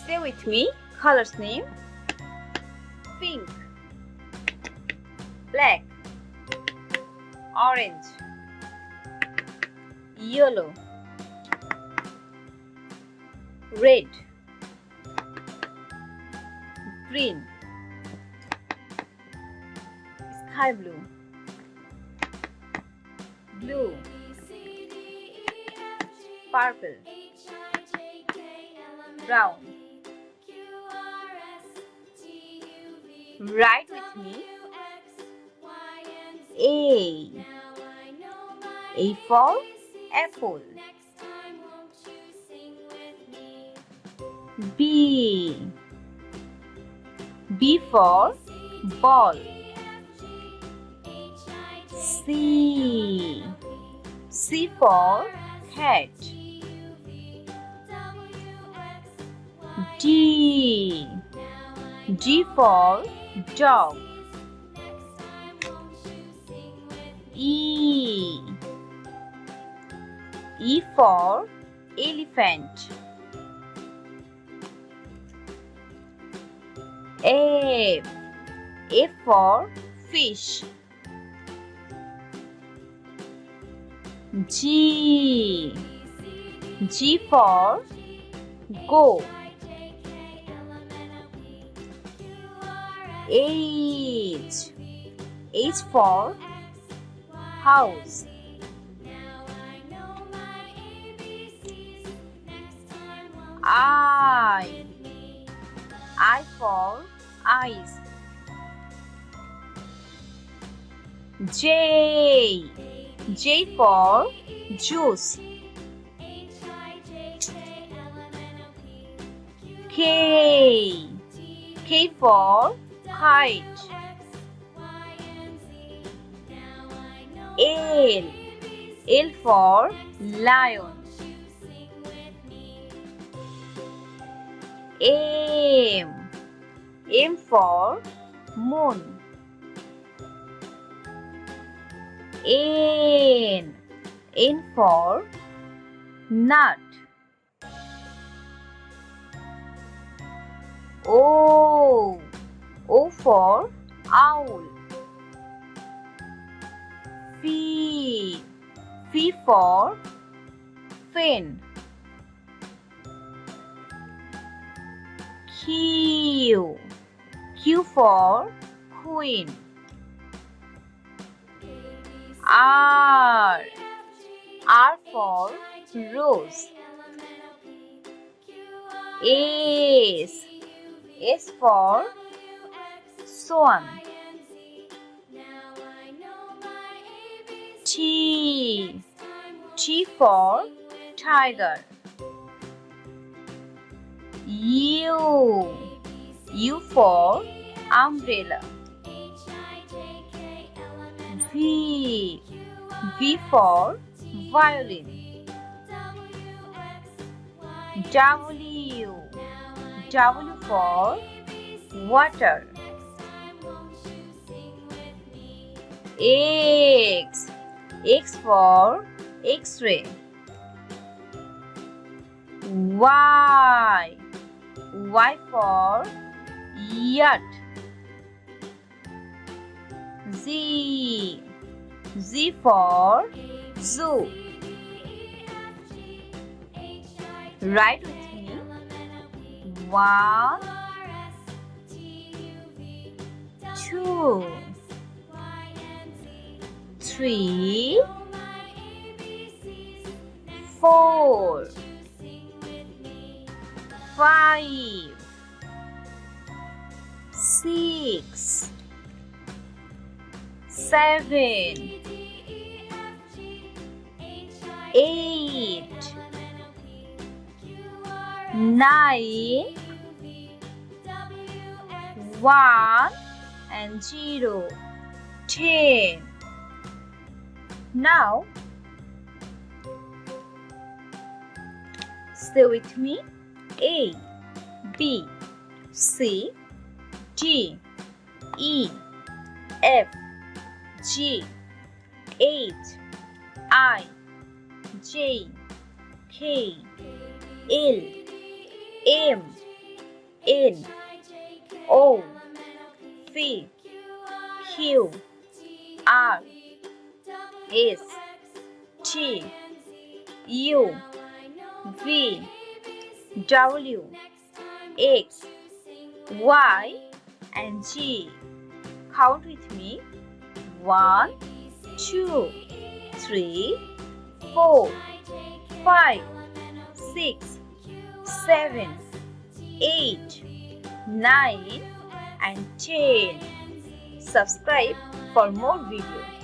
Say with me. Colors name: pink, black, orange, yellow, red, green, sky blue, blue, purple, brown. Write with me. A for apple. B for ball. C for cat. D for dog. E for elephant. F for fish. G for goat. H for house. I for eyes. J for juice. K for kite. L for lion. M for moon. N for nut. O for owl. P for fin. Q for queen. R for rose. S for swan. T for tiger. U for umbrella. V for violin. W for water. X for X-ray. Y for yacht. Z for zoo. Write with me. 1 2 3 4 5 6 7 8 9 1 and 0 10. Now say with me. A B C D E F G H I J K L M N O P Q R S T U V W X Y and Z. Count with me. 1 2 3 4 5 6 7 8 9 and 10. Subscribe for more videos.